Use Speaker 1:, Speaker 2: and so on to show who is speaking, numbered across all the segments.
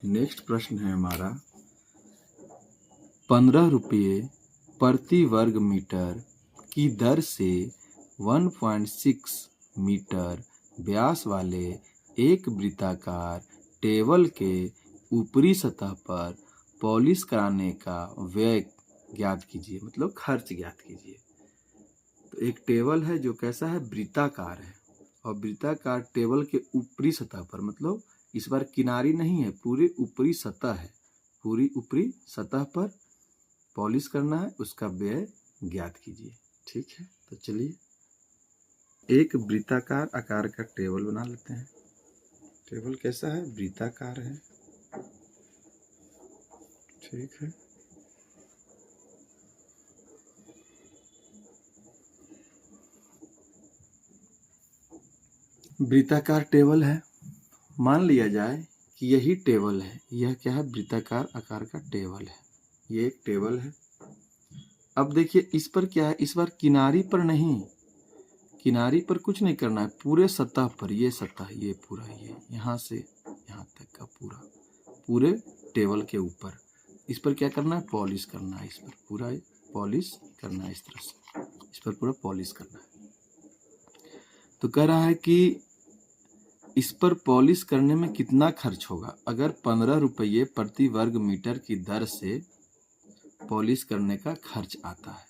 Speaker 1: Next प्रश्न है हमारा 15 रुपये प्रति वर्ग मीटर की दर से 1.6 मीटर व्यास वाले एक वृत्ताकार टेबल के ऊपरी सतह पर पॉलिश कराने का व्यय ज्ञात कीजिए, मतलब खर्च ज्ञात कीजिए। तो एक टेबल है जो कैसा है, वृत्ताकार है, और वृत्ताकार टेबल के ऊपरी सतह पर, मतलब इस बार किनारी नहीं है, पूरी ऊपरी सतह है, पूरी ऊपरी सतह पर पॉलिश करना है, उसका व्यय ज्ञात कीजिए। ठीक है, तो चलिए एक वृत्ताकार आकार का टेबल बना लेते हैं। टेबल कैसा है, वृत्ताकार है। ठीक है, वृत्ताकार टेबल है। मान लिया जाए कि यही टेबल है, यह क्या है, वृत्ताकार आकार का टेबल है, ये एक टेबल है। अब देखिए इस पर क्या है, इस बार किनारी पर नहीं, किनारी पर कुछ नहीं करना है, पूरे सतह पर, ये सतह, ये पूरा, ये यहाँ से यहाँ तक का पूरा, पूरे टेबल के ऊपर इस पर क्या करना है, पॉलिश करना है, इस पर पूरा पॉलिश करना है, इस तरह से इस पर पूरा पॉलिश करना है। तो कह रहा है कि इस पर पॉलिश करने में कितना खर्च होगा। अगर 15 रुपये प्रति वर्ग मीटर की दर से पॉलिश करने का खर्च आता है,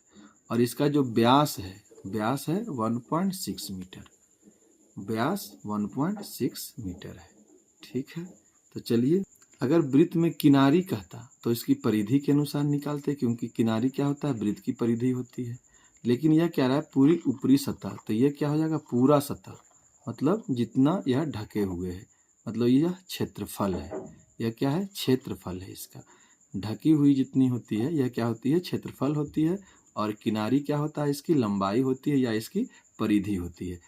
Speaker 1: और इसका जो व्यास है 1.6 मीटर, व्यास 1.6 मीटर है। ठीक है, तो चलिए अगर वृत्त में किनारी कहता तो इसकी परिधि के अनुसार निकालते, क्योंकि किनारी क्या होता है, वृत्त की परिधि होती है। लेकिन यह कह रहा है पूरी ऊपरी सतह, तो यह क्या हो जाएगा, पूरा सतह, मतलब जितना यह ढके हुए है, मतलब यह क्षेत्रफल है। यह क्या है, क्षेत्रफल है, इसका ढकी हुई जितनी होती है यह क्या होती है, क्षेत्रफल होती है। और किनारी क्या होता है, इसकी लंबाई होती है या इसकी परिधि होती है।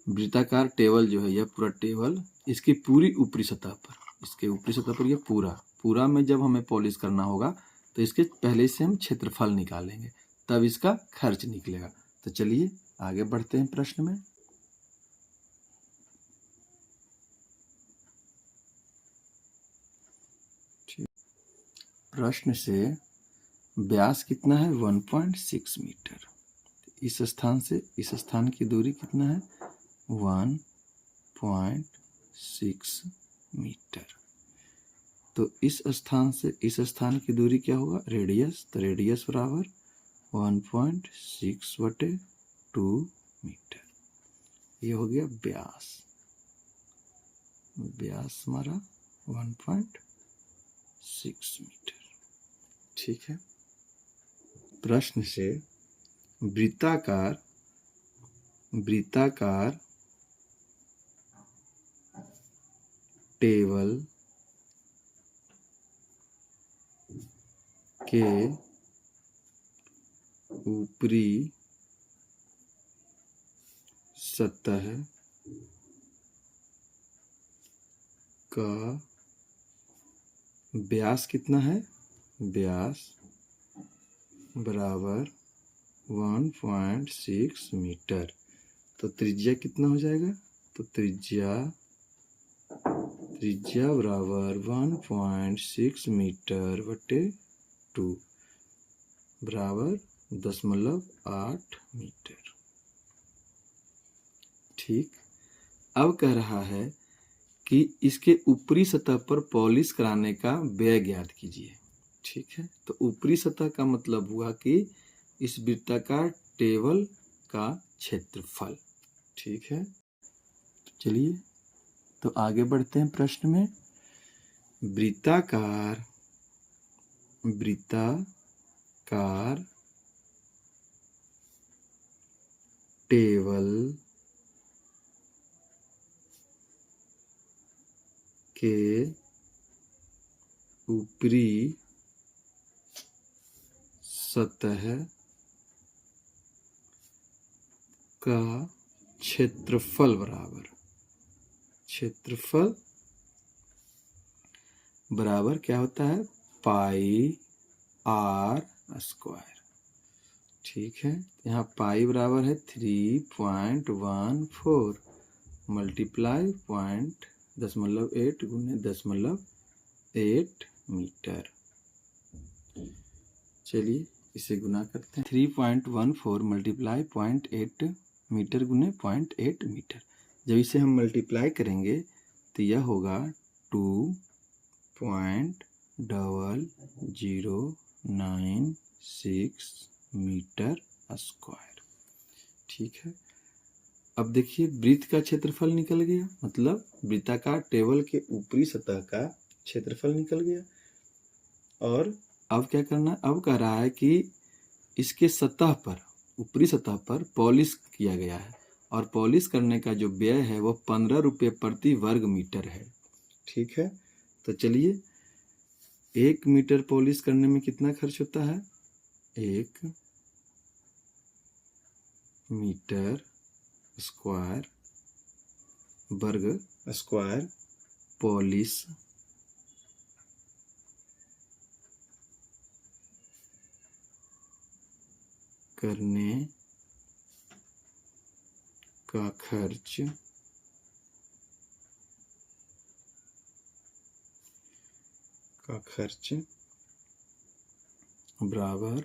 Speaker 1: वृत्ताकार टेबल जो है, यह पूरा टेबल इसकी पूरी ऊपरी सतह पर, इसके ऊपरी सतह पर यह पूरा में जब हमें पॉलिश करना होगा तो इसके पहले से हम क्षेत्रफल निकालेंगे, तब इसका खर्च निकलेगा। तो चलिए आगे बढ़ते हैं प्रश्न में। प्रश्न से व्यास कितना है, 1.6 मीटर। इस स्थान से इस स्थान की दूरी कितना है, 1.6 मीटर। तो इस स्थान से इस स्थान की दूरी क्या होगा, रेडियस, तो रेडियस बराबर 1.6/2 मीटर। ये हो गया व्यास, व्यास हमारा 1.6 मीटर। ठीक है, प्रश्न से वृत्ताकार टेबल के ऊपरी सतह का व्यास कितना है, व्यास बराबर 1.6 मीटर। तो त्रिज्या कितना हो जाएगा, तो त्रिज्या बराबर 1.6 मीटर बटे 2 बराबर 0.8 मीटर। ठीक, अब कह रहा है कि इसके ऊपरी सतह पर पॉलिश कराने का व्यय ज्ञात कीजिए। ठीक है, तो ऊपरी सतह का मतलब हुआ कि इस वृत्ताकार टेबल का क्षेत्रफल। ठीक है, चलिए तो आगे बढ़ते हैं प्रश्न में। वृत्ताकार टेबल के ऊपरी सतह का क्षेत्रफल बराबर क्या होता है, पाई r स्क्वायर। ठीक है, यहाँ पाई बराबर है 3.14 मल्टीप्लाई 0.8 गुने 10 8 मीटर। चलिए इसे गुना करते हैं। 3.14 मल्टीप्लाई 0.8 मीटर गुने 0.8 मीटर। जब इसे हम मल्टीप्लाई करेंगे तो यह होगा 2.0096 मीटर स्क्वायर। ठीक है, अब देखिए वृत्त का क्षेत्रफल निकल गया, मतलब वृत्ताकार टेबल के ऊपरी सतह का क्षेत्रफल निकल गया। और अब क्या करना है, अब कह रहा है कि इसके सतह पर, ऊपरी सतह पर पॉलिश किया गया है और पॉलिश करने का जो व्यय है वो 15 रुपये प्रति वर्ग मीटर है। ठीक है, तो चलिए 1 मीटर पॉलिश करने में कितना खर्च होता है। 1 मीटर स्क्वायर वर्ग स्क्वायर पॉलिश करने का खर्च बराबर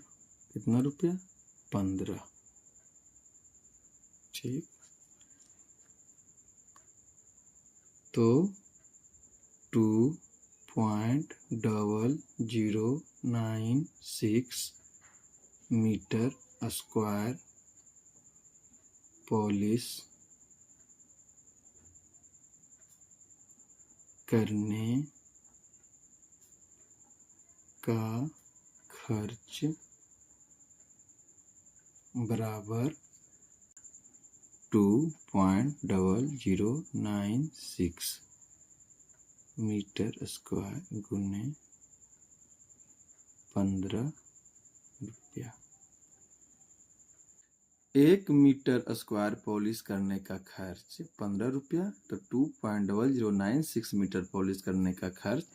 Speaker 1: कितना रुपया, 15। ठीक, तो 2.0096 मीटर स्क्वायर पॉलिश करने का खर्च बराबर 2.0096 मीटर स्क्वायर गुने 15 रुपया। 1 मीटर स्क्वायर पॉलिश करने का खर्च 15 रुपया, तो 2.0096 मीटर पॉलिश करने का खर्च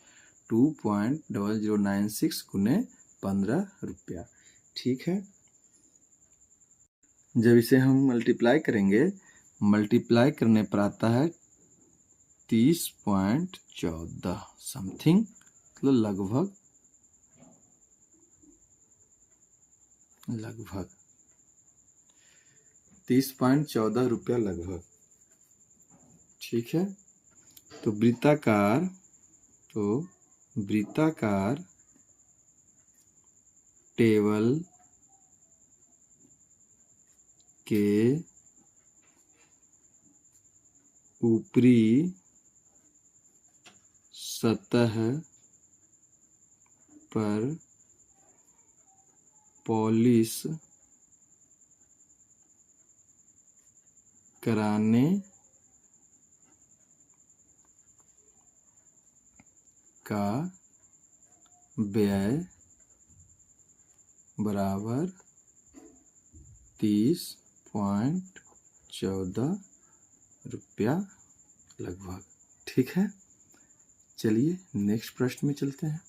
Speaker 1: 2.0096 गुने 15 रुपया। ठीक है, जब इसे हम मल्टीप्लाई करेंगे, मल्टीप्लाई करने पर आता है 30.14 समथिंग, मतलब लगभग 30.14 रुपया लगभग। ठीक है, तो वृत्ताकार टेबल के ऊपरी सतह पर पॉलिश कराने का व्यय बराबर 30.14 रुपया लगभग। ठीक है, चलिए नेक्स्ट प्रश्न में चलते हैं।